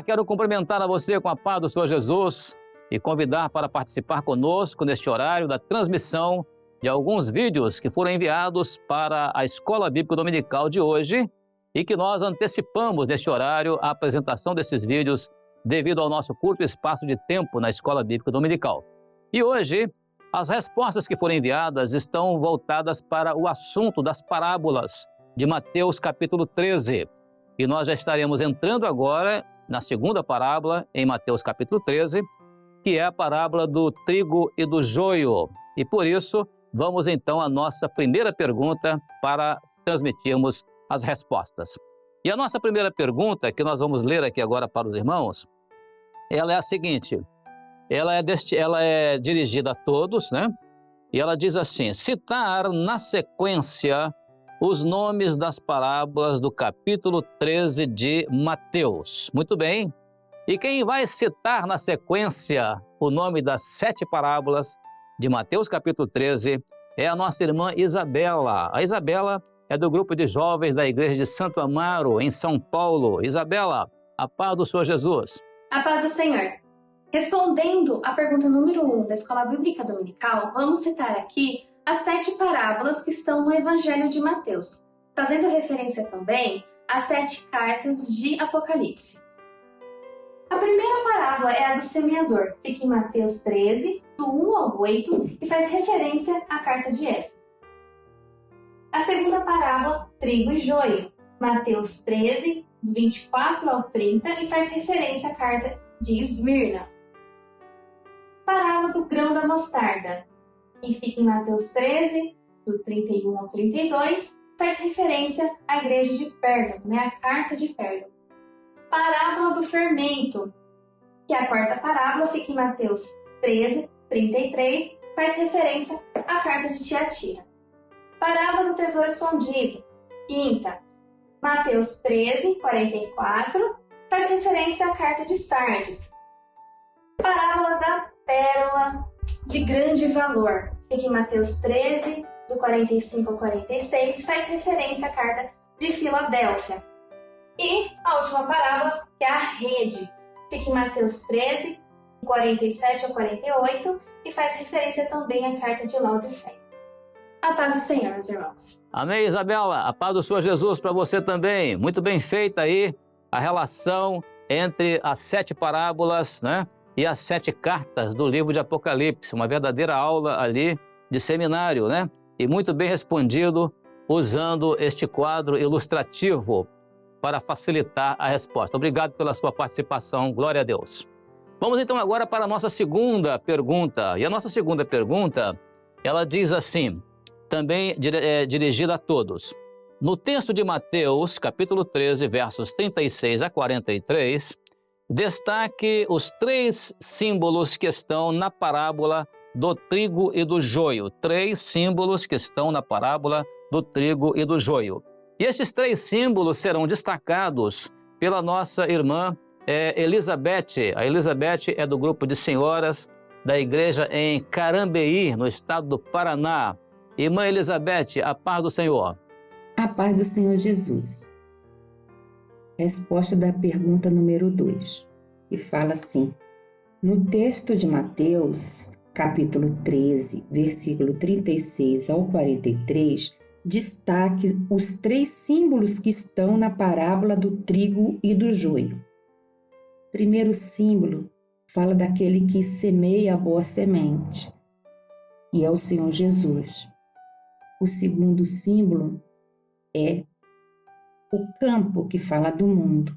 quero cumprimentar a você com a paz do Senhor Jesus e convidar para participar conosco neste horário da transmissão de alguns vídeos que foram enviados para a Escola Bíblica Dominical de hoje e que nós antecipamos neste horário a apresentação desses vídeos devido ao nosso curto espaço de tempo na Escola Bíblica Dominical. E hoje, as respostas que foram enviadas estão voltadas para o assunto das parábolas de Mateus capítulo 13. E nós já estaremos entrando agora na segunda parábola, em Mateus capítulo 13, que é a parábola do trigo e do joio. E por isso, vamos então à nossa primeira pergunta para transmitirmos as respostas. E a nossa primeira pergunta, que nós vamos ler aqui agora para os irmãos, ela é a seguinte, ela é dirigida a todos, né? E ela diz assim: citar na sequência os nomes das parábolas do capítulo 13 de Mateus. Muito bem. E quem vai citar na sequência o nome das 7 parábolas de Mateus capítulo 13 é a nossa irmã Isabela. A Isabela é do grupo de jovens da Igreja de Santo Amaro, em São Paulo. Isabela, a paz do Senhor Jesus. A paz do Senhor. Respondendo à pergunta número 1 da Escola Bíblica Dominical, vamos citar aqui as 7 parábolas que estão no Evangelho de Mateus, fazendo referência também às 7 cartas de Apocalipse. A primeira parábola é a do semeador, fica em Mateus 13, do 1 ao 8, e faz referência à carta de Éfeso. A segunda parábola, trigo e joio, Mateus 13, do 24 ao 30, e faz referência à carta de Esmirna. Parábola do grão da mostarda, que fica em Mateus 13, do 31 ao 32, faz referência à igreja de Pérgamo, a carta de Pérgamo. Parábola do fermento, que é a quarta parábola, fica em Mateus 13, 33, faz referência à carta de Tiatira. Parábola do tesouro escondido, quinta, Mateus 13, 44, faz referência à carta de Sardes. Parábola da pérola de grande valor, fica em Mateus 13, do 45 ao 46, faz referência à carta de Filadélfia. E a última parábola, que é a rede, fica em Mateus 13, do 47 ao 48, e faz referência também à carta de Laodiceia. A paz do Senhor, meus irmãos. Amém, Isabela. A paz do Senhor Jesus para você também. Muito bem feita aí a relação entre as 7 parábolas, né? E as 7 cartas do livro de Apocalipse, uma verdadeira aula ali de seminário, né? E muito bem respondido usando este quadro ilustrativo para facilitar a resposta. Obrigado pela sua participação, glória a Deus. Vamos então agora para a nossa segunda pergunta. E a nossa segunda pergunta, ela diz assim, também dirigida a todos. No texto de Mateus, capítulo 13, versos 36 a 43, destaque os 3 símbolos que estão na parábola do trigo e do joio. 3 símbolos que estão na parábola do trigo e do joio. E estes 3 símbolos serão destacados pela nossa irmã Elizabeth. A Elizabeth é do grupo de senhoras da igreja em Carambeí, no estado do Paraná. Irmã Elizabeth, a paz do Senhor. A paz do Senhor Jesus. Resposta da pergunta número 2, que fala assim: no texto de Mateus, capítulo 13, versículo 36 ao 43, destaque os 3 símbolos que estão na parábola do trigo e do joio. O primeiro símbolo fala daquele que semeia a boa semente, e é o Senhor Jesus. O segundo símbolo é o campo, que fala do mundo.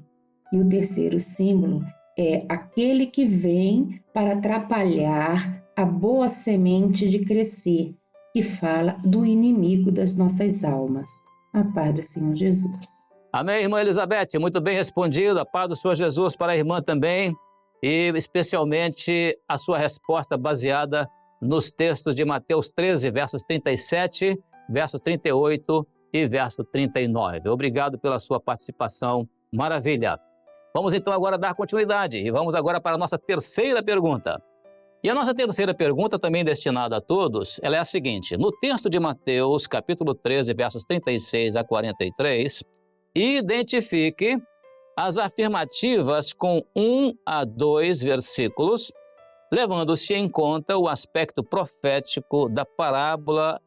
E o terceiro símbolo é aquele que vem para atrapalhar a boa semente de crescer, que fala do inimigo das nossas almas. A paz do Senhor Jesus. Amém, irmã Elizabeth, muito bem respondido. A paz do Senhor Jesus para a irmã também, e especialmente a sua resposta baseada nos textos de Mateus 13, versos 37, verso 38 e verso 39. Obrigado pela sua participação, maravilha. Vamos então agora dar continuidade e vamos agora para a nossa terceira pergunta. E a nossa terceira pergunta, também destinada a todos, ela é a seguinte: no texto de Mateus, capítulo 13, versos 36 a 43, identifique as afirmativas com 1 a 2 versículos, levando-se em conta o aspecto profético da parábola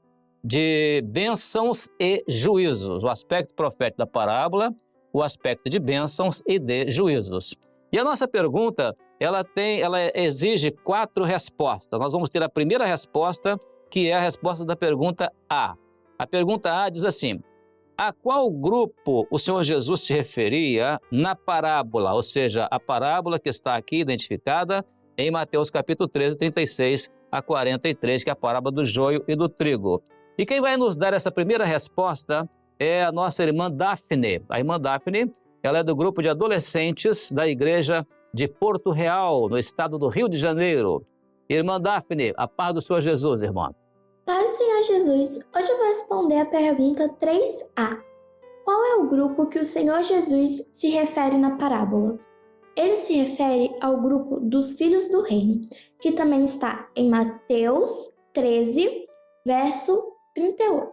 de bênçãos e juízos. O aspecto profético da parábola, o aspecto de bênçãos e de juízos. E a nossa pergunta, ela exige 4 respostas. Nós vamos ter a primeira resposta, que é a resposta da pergunta A. A pergunta A diz assim: a qual grupo o Senhor Jesus se referia na parábola? Ou seja, a parábola que está aqui identificada em Mateus capítulo 13, 36 a 43, que é a parábola do joio e do trigo. E quem vai nos dar essa primeira resposta é a nossa irmã Daphne. A irmã Daphne, ela é do grupo de adolescentes da igreja de Porto Real, no estado do Rio de Janeiro. Irmã Daphne, a paz do Senhor Jesus, irmã. Paz do Senhor Jesus, hoje eu vou responder a pergunta 3A. Qual é o grupo que o Senhor Jesus se refere na parábola? Ele se refere ao grupo dos filhos do reino, que também está em Mateus 13, verso 38.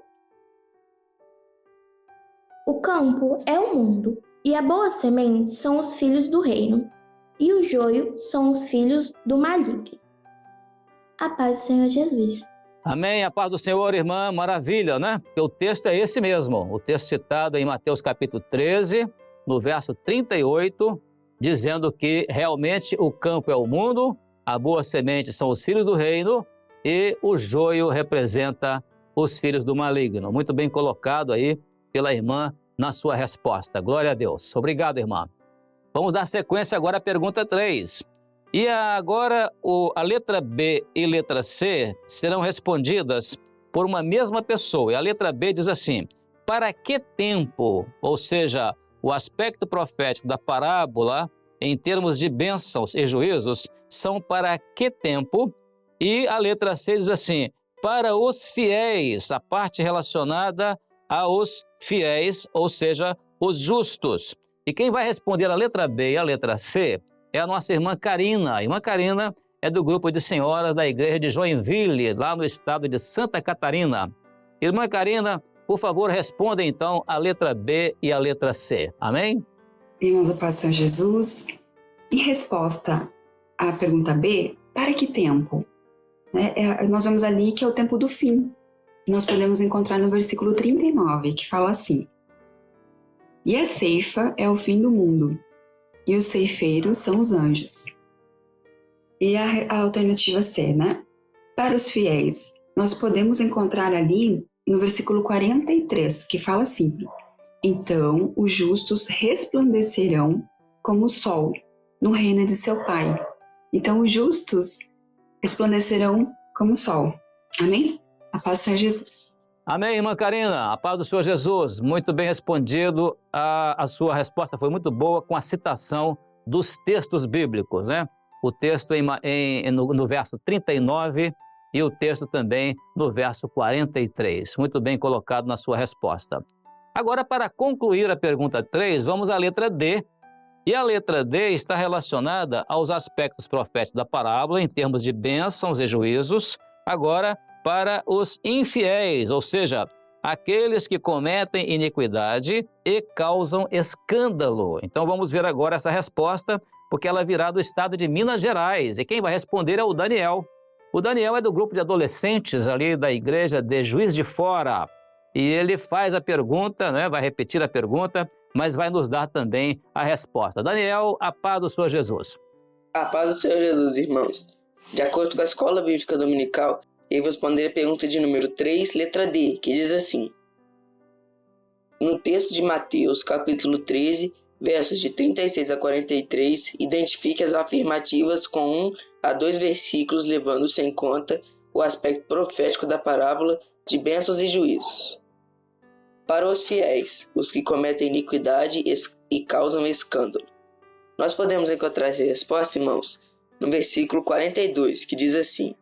O campo é o mundo, e a boa semente são os filhos do reino, e o joio são os filhos do maligno. A paz do Senhor Jesus. Amém, a paz do Senhor, irmã, maravilha, né? Porque o texto é esse mesmo, o texto citado em Mateus capítulo 13, no verso 38, dizendo que realmente o campo é o mundo, a boa semente são os filhos do reino e o joio representa os filhos do maligno. Muito bem colocado aí pela irmã na sua resposta. Glória a Deus. Obrigado, irmã. Vamos dar sequência agora à pergunta 3. E agora a letra B e letra C serão respondidas por uma mesma pessoa. E a letra B diz assim: para que tempo? Ou seja, o aspecto profético da parábola, em termos de bênçãos e juízos, são para que tempo? E a letra C diz assim: para os fiéis, a parte relacionada aos fiéis, ou seja, os justos. E quem vai responder a letra B e a letra C é a nossa irmã Karina. A irmã Karina é do grupo de senhoras da igreja de Joinville, lá no estado de Santa Catarina. Irmã Karina, por favor, responda então a letra B e a letra C. Amém? Irmãos, a paz do Senhor Jesus. Em resposta à pergunta B, para que tempo? Nós vemos ali que é o tempo do fim. Nós podemos encontrar no versículo 39, que fala assim: e a ceifa é o fim do mundo, e os ceifeiros são os anjos. E a alternativa C, né? Para os fiéis, nós podemos encontrar ali no versículo 43, que fala assim: então os justos resplandecerão como o sol no reino de seu Pai. Então os justos resplandecerão como o sol. Amém? A paz do Senhor Jesus. Amém, irmã Karina. A paz do Senhor Jesus. Muito bem respondido. A sua resposta foi muito boa com a citação dos textos bíblicos, né? O texto no verso 39 e o texto também no verso 43. Muito bem colocado na sua resposta. Agora, para concluir a pergunta 3, vamos à letra D. E a letra D está relacionada aos aspectos proféticos da parábola em termos de bênçãos e juízos. Agora, para os infiéis, ou seja, aqueles que cometem iniquidade e causam escândalo. Então vamos ver agora essa resposta, porque ela virá do estado de Minas Gerais. E quem vai responder é o Daniel. O Daniel é do grupo de adolescentes ali da igreja de Juiz de Fora. E ele faz a pergunta, né? Vai repetir a pergunta, mas vai nos dar também a resposta. Daniel, a paz do Senhor Jesus. A paz do Senhor Jesus, irmãos. De acordo com a Escola Bíblica Dominical, eu vou responder a pergunta de número 3, letra D, que diz assim: no texto de Mateus, capítulo 13, versos de 36 a 43, identifique as afirmativas com 1 a 2 versículos, levando-se em conta o aspecto profético da parábola de bênçãos e juízos. Para os fiéis, os que cometem iniquidade e causam escândalo. Nós podemos encontrar essa resposta, irmãos, no versículo 42, que diz assim: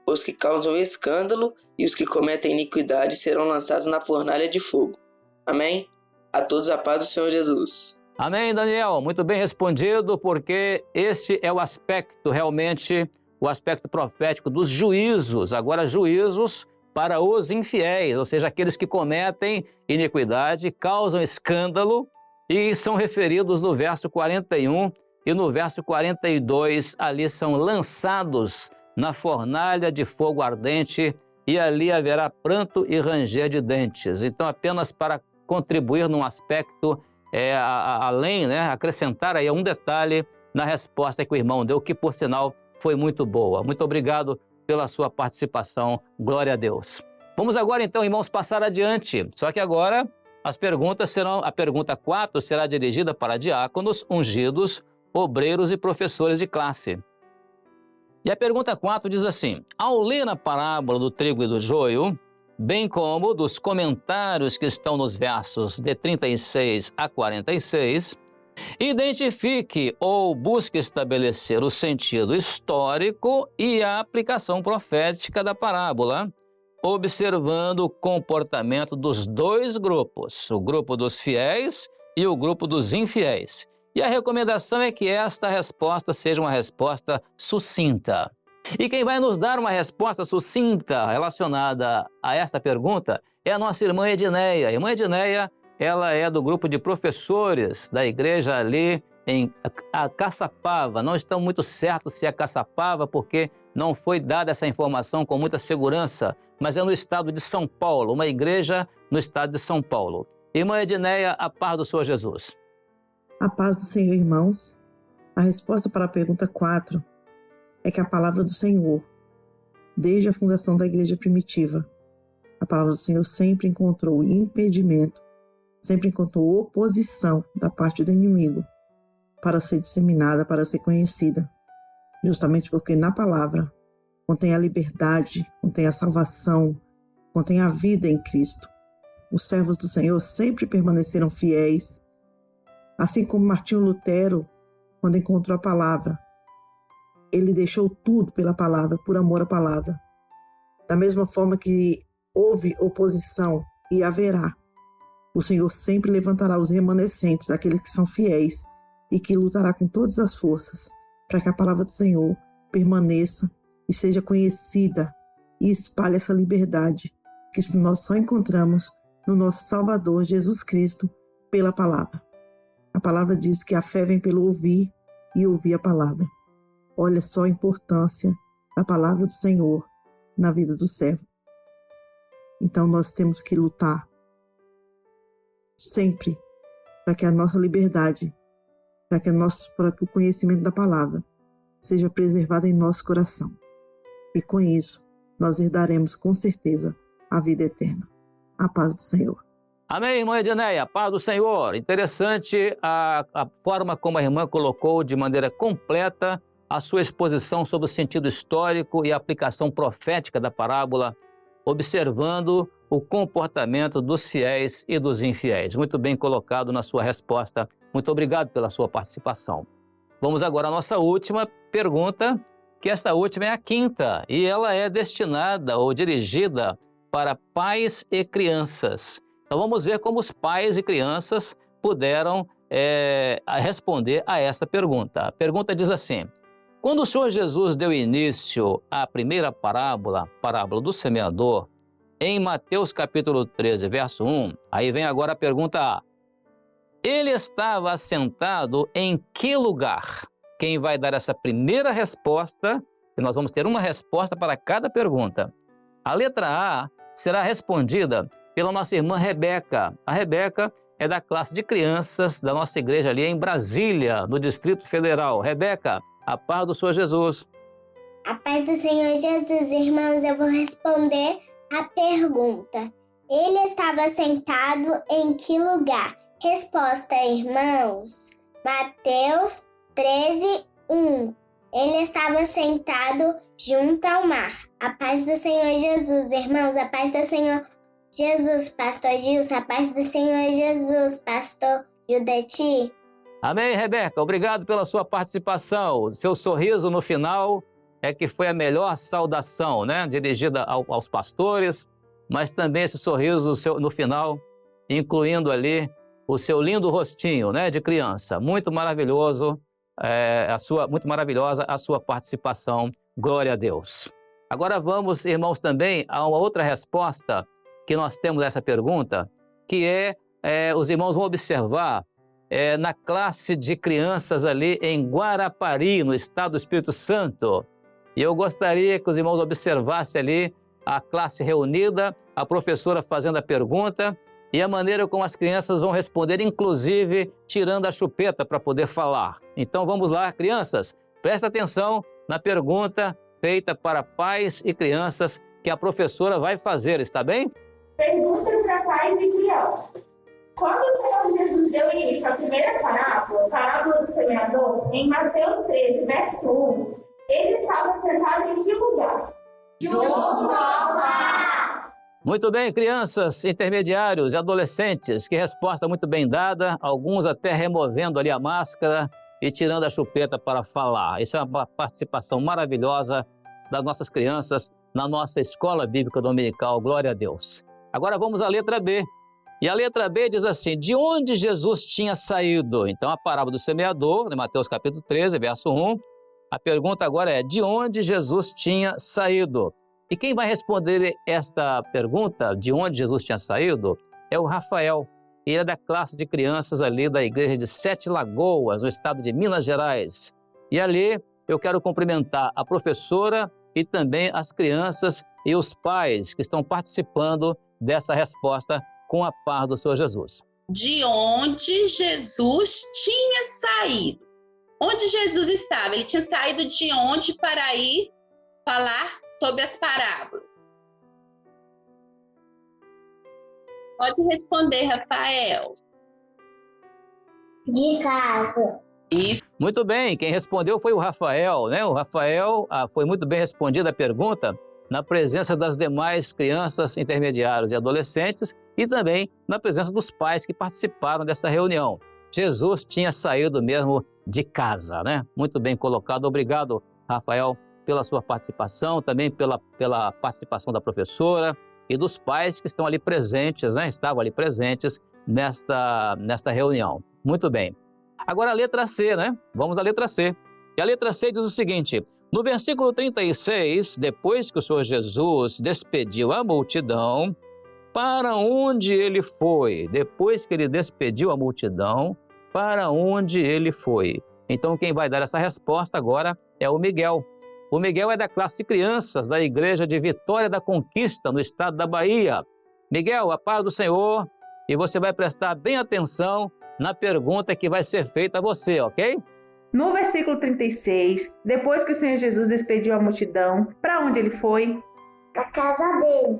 os que causam escândalo e os que cometem iniquidade serão lançados na fornalha de fogo. Amém? A todos a paz do Senhor Jesus. Amém, Daniel. Muito bem respondido, porque este é o aspecto, realmente, o aspecto profético dos juízos. Agora, juízos para os infiéis, ou seja, aqueles que cometem iniquidade, causam escândalo e são referidos no verso 41 e no verso 42, ali são lançados na fornalha de fogo ardente e ali haverá pranto e ranger de dentes. Então, apenas para contribuir num aspecto além, né, acrescentar aí um detalhe na resposta que o irmão deu, que por sinal foi muito boa. Muito obrigado pela sua participação, glória a Deus. Vamos agora então, irmãos, passar adiante, só que agora as perguntas serão, a pergunta 4 será dirigida para diáconos, ungidos, obreiros e professores de classe. E a pergunta 4 diz assim: ao ler a parábola do trigo e do joio, bem como dos comentários que estão nos versos de 36 a 46, identifique ou busque estabelecer o sentido histórico e a aplicação profética da parábola, observando o comportamento dos dois grupos, o grupo dos fiéis e o grupo dos infiéis. E a recomendação é que esta resposta seja uma resposta sucinta. E quem vai nos dar uma resposta sucinta relacionada a esta pergunta é a nossa irmã Edneia. A irmã Edneia, ela é do grupo de professores da igreja ali em Caçapava. Não estão muito certos se é Caçapava, porque não foi dada essa informação com muita segurança, mas é no estado de São Paulo, uma igreja no estado de São Paulo. Irmã Edneia, a paz do Senhor Jesus. A paz do Senhor, irmãos. A resposta para a pergunta 4 é que a palavra do Senhor, desde a fundação da igreja primitiva, a palavra do Senhor sempre encontrou impedimento, sempre encontrou oposição da parte do inimigo para ser disseminada, para ser conhecida. Justamente porque na palavra contém a liberdade, contém a salvação, contém a vida em Cristo. Os servos do Senhor sempre permaneceram fiéis, assim como Martinho Lutero, quando encontrou a palavra, ele deixou tudo pela palavra, por amor à palavra. Da mesma forma que houve oposição e haverá, o Senhor sempre levantará os remanescentes, aqueles que são fiéis e que lutará com todas as forças para que a palavra do Senhor permaneça e seja conhecida e espalhe essa liberdade que nós só encontramos no nosso Salvador Jesus Cristo pela palavra. A palavra diz que a fé vem pelo ouvir e ouvir a palavra. Olha só a importância da palavra do Senhor na vida do servo. Então nós temos que lutar sempre para que a nossa liberdade, para que o conhecimento da palavra seja preservado em nosso coração. E com isso, nós herdaremos com certeza a vida eterna. A paz do Senhor. Amém, irmã Edneia, paz do Senhor. Interessante a forma como a irmã colocou de maneira completa a sua exposição sobre o sentido histórico e a aplicação profética da parábola, observando o comportamento dos fiéis e dos infiéis. Muito bem colocado na sua resposta. Muito obrigado pela sua participação. Vamos agora à nossa última pergunta, que esta última é a 5ª, e ela é destinada ou dirigida para pais e crianças. Então vamos ver como os pais e crianças puderam responder a essa pergunta. A pergunta diz assim: quando o Senhor Jesus deu início à primeira parábola, parábola do semeador, em Mateus capítulo 13, verso 1, aí vem agora a pergunta A. Ele estava assentado em que lugar? Quem vai dar essa primeira resposta, e nós vamos ter uma resposta para cada pergunta. A letra A será respondida pela nossa irmã Rebeca. A Rebeca é da classe de crianças da nossa igreja ali em Brasília, no Distrito Federal. Rebeca, a paz do Senhor Jesus. A paz do Senhor Jesus, irmãos, eu vou responder a pergunta. Ele estava sentado em que lugar? Resposta, irmãos. Mateus 13, 1. Ele estava sentado junto ao mar. A paz do Senhor Jesus, irmãos, a paz do Senhor Jesus, pastor Gilson, a paz do Senhor Jesus, pastor Judeti. Amém, Rebeca. Obrigado pela sua participação. O seu sorriso no final é que foi a melhor saudação, né? Dirigida aos pastores, mas também esse sorriso no final, incluindo ali o seu lindo rostinho, né, de criança. Muito maravilhoso, muito maravilhosa a sua participação. Glória a Deus. Agora vamos, irmãos, também a uma outra resposta que nós temos a essa pergunta, que os irmãos vão observar na classe de crianças ali em Guarapari, no estado do Espírito Santo. E eu gostaria que os irmãos observassem ali a classe reunida, a professora fazendo a pergunta e a maneira como as crianças vão responder, inclusive tirando a chupeta para poder falar. Então vamos lá, crianças, presta atenção na pergunta feita para pais e crianças que a professora vai fazer, está bem? Perguntas para pais e crianças. Quando o Senhor Jesus deu início à primeira parábola, parábola do semeador, em Mateus 13, verso 1, ele estava sentado em que lugar? Junto ao mar. Muito bem, crianças, intermediários e adolescentes, que resposta muito bem dada, alguns até removendo ali a máscara e tirando a chupeta para falar. Isso é uma participação maravilhosa das nossas crianças na nossa Escola Bíblica Dominical, glória a Deus. Agora vamos à letra B. E a letra B diz assim, de onde Jesus tinha saído? Então a parábola do semeador, em Mateus capítulo 13, verso 1, a pergunta agora é, de onde Jesus tinha saído? E quem vai responder esta pergunta, de onde Jesus tinha saído, é o Rafael. Ele é da classe de crianças ali da igreja de Sete Lagoas, no estado de Minas Gerais. E ali eu quero cumprimentar a professora e também as crianças e os pais que estão participando dessa resposta com a paz do Senhor Jesus. De onde Jesus tinha saído? Onde Jesus estava? Ele tinha saído de onde para ir falar sobre as parábolas? Pode responder, Rafael. De casa. Isso. Muito bem, quem respondeu foi o Rafael, né? O Rafael foi muito bem respondida a pergunta na presença das demais crianças, intermediários e adolescentes e também na presença dos pais que participaram dessa reunião. Jesus tinha saído mesmo de casa, né? Muito bem colocado. Obrigado, Rafael, pela sua participação, também pela participação da professora e dos pais que estão ali presentes, né? Estavam ali presentes nesta reunião. Muito bem. Agora a letra C, né? Vamos à letra C. E a letra C diz o seguinte, no versículo 36, depois que o Senhor Jesus despediu a multidão, para onde ele foi? Depois que ele despediu a multidão, para onde ele foi? Então quem vai dar essa resposta agora é o Miguel. O Miguel é da classe de crianças da igreja de Vitória da Conquista, no estado da Bahia. Miguel, a paz do Senhor, e você vai prestar bem atenção na pergunta que vai ser feita a você, ok? No versículo 36, depois que o Senhor Jesus despediu a multidão, para onde ele foi? A casa dele.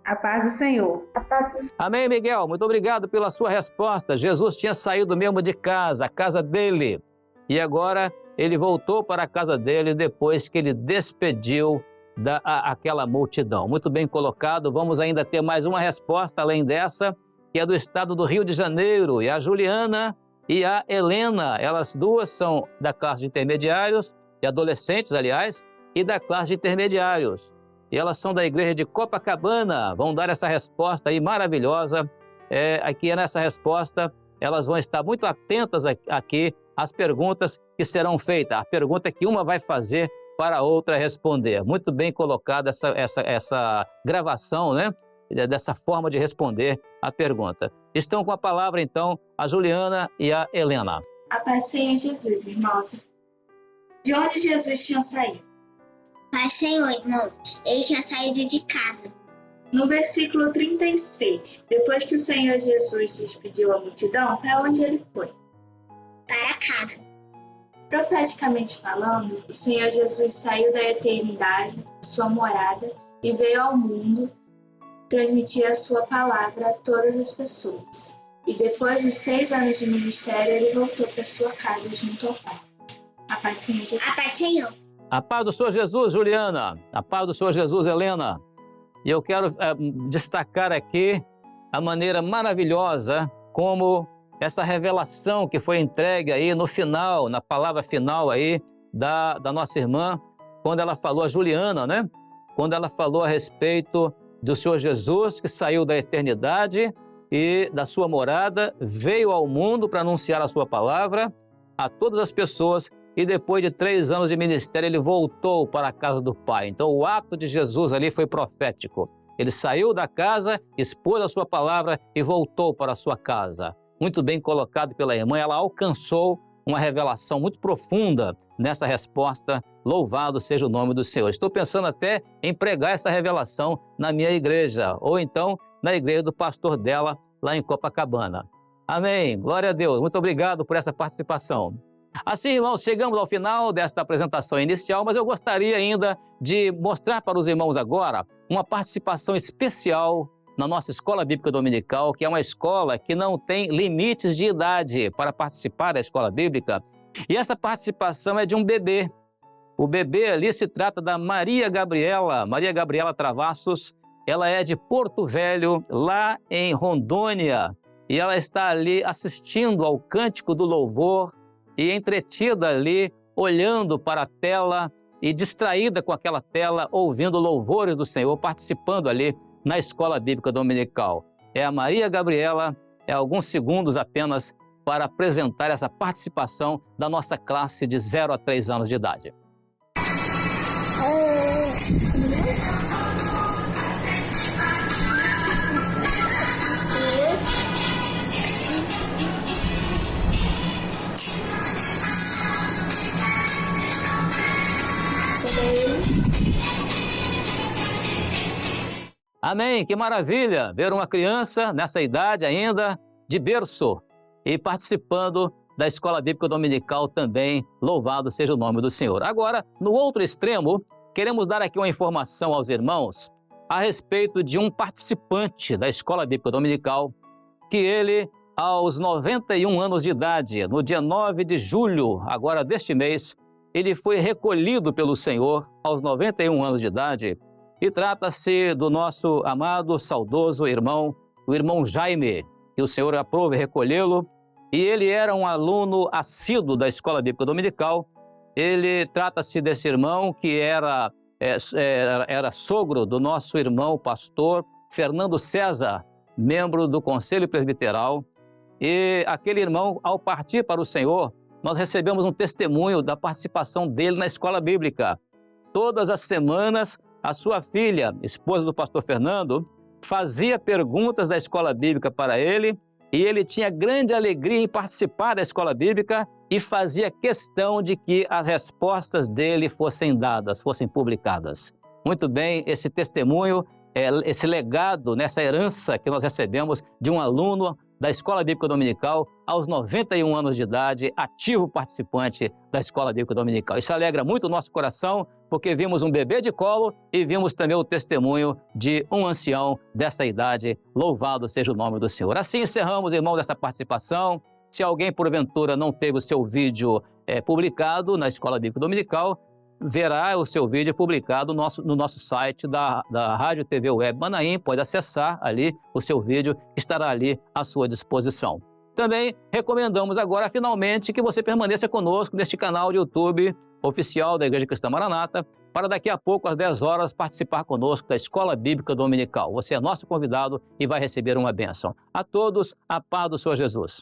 A paz do Senhor. A paz do... Amém, Miguel. Muito obrigado pela sua resposta. Jesus tinha saído mesmo de casa, a casa dele. E agora ele voltou para a casa dele depois que ele despediu aquela multidão. Muito bem colocado. Vamos ainda ter mais uma resposta além dessa, que é do estado do Rio de Janeiro. E a Juliana e a Helena, elas duas são da classe de intermediários, e adolescentes, aliás, e da classe de intermediários. E elas são da igreja de Copacabana, vão dar essa resposta aí maravilhosa. Aqui nessa resposta, elas vão estar muito atentas aqui às perguntas que serão feitas. A pergunta que uma vai fazer para a outra responder. Muito bem colocada essa gravação, né? Dessa forma de responder a pergunta. Estão com a palavra, então, a Juliana e a Helena. A paz do Senhor Jesus, irmãos. De onde Jesus tinha saído? Paz, Senhor, irmãos. Ele tinha saído de casa. No versículo 36, depois que o Senhor Jesus despediu a multidão, para onde ele foi? Para casa. Profeticamente falando, o Senhor Jesus saiu da eternidade, sua morada, e veio ao mundo transmitir a sua palavra a todas as pessoas. E depois dos 3 anos de ministério, ele voltou para sua casa junto ao Pai. A paz do Senhor Jesus. A paz, Senhor. A paz do Senhor Jesus, Juliana. A paz do Senhor Jesus, Helena. E eu quero destacar aqui a maneira maravilhosa como essa revelação que foi entregue aí no final, na palavra final aí da nossa irmã, quando ela falou, a Juliana, né? Quando ela falou a respeito do Senhor Jesus, que saiu da eternidade e da sua morada, veio ao mundo para anunciar a sua palavra a todas as pessoas e depois de 3 anos de ministério ele voltou para a casa do Pai. Então o ato de Jesus ali foi profético. Ele saiu da casa, expôs a sua palavra e voltou para a sua casa. muito bem colocado pela irmã, ela alcançou uma revelação muito profunda nessa resposta. Louvado seja o nome do Senhor. Estou pensando até em pregar essa revelação na minha igreja, ou então na igreja do pastor dela, lá em Copacabana. Amém. Glória a Deus. Muito obrigado por essa participação. Assim, irmãos, chegamos ao final desta apresentação inicial, mas eu gostaria ainda de mostrar para os irmãos agora uma participação especial na nossa Escola Bíblica Dominical, que é uma escola que não tem limites de idade para participar da Escola Bíblica. E essa participação é de um bebê. O bebê ali se trata da Maria Gabriela Travassos. Ela é de Porto Velho, lá em Rondônia, e ela está ali assistindo ao Cântico do Louvor e entretida ali, olhando para a tela e distraída com aquela tela, ouvindo louvores do Senhor, participando ali na Escola Bíblica Dominical. É a Maria Gabriela, alguns segundos apenas para apresentar essa participação da nossa classe de 0 a 3 anos de idade. Amém, que maravilha ver uma criança nessa idade ainda, de berço, e participando da Escola Bíblica Dominical também. Louvado seja o nome do Senhor. Agora, no outro extremo, queremos dar aqui uma informação aos irmãos a respeito de um participante da Escola Bíblica Dominical, que ele, aos 91 anos de idade, no dia 9 de julho, agora deste mês, ele foi recolhido pelo Senhor aos 91 anos de idade. E trata-se do nosso amado, saudoso irmão, o irmão Jaime, que o Senhor aprove recolhê-lo. E ele era um aluno assíduo da Escola Bíblica Dominical. Ele trata-se desse irmão que era sogro do nosso irmão pastor Fernando César, membro do Conselho Presbiteral. E aquele irmão, ao partir para o Senhor, nós recebemos um testemunho da participação dele na Escola Bíblica. Todas as semanas, a sua filha, esposa do pastor Fernando, fazia perguntas da Escola Bíblica para ele, e ele tinha grande alegria em participar da Escola Bíblica e fazia questão de que as respostas dele fossem dadas, fossem publicadas. Muito bem, esse testemunho, esse legado, nessa herança que nós recebemos de um aluno da Escola Bíblica Dominical, aos 91 anos de idade, ativo participante da Escola Bíblica Dominical. Isso alegra muito o nosso coração, porque vimos um bebê de colo e vimos também o testemunho de um ancião dessa idade. Louvado seja o nome do Senhor. Assim encerramos, irmãos, essa participação. Se alguém, porventura, não teve o seu vídeo publicado na Escola Bíblica Dominical, verá o seu vídeo publicado no nosso site da Rádio TV Web Manaim. Pode acessar ali o seu vídeo, estará ali à sua disposição. Também recomendamos agora, finalmente, que você permaneça conosco neste canal de YouTube oficial da Igreja Cristã Maranata, para daqui a pouco, às 10 horas, participar conosco da Escola Bíblica Dominical. Você é nosso convidado e vai receber uma bênção. A todos, a paz do Senhor Jesus.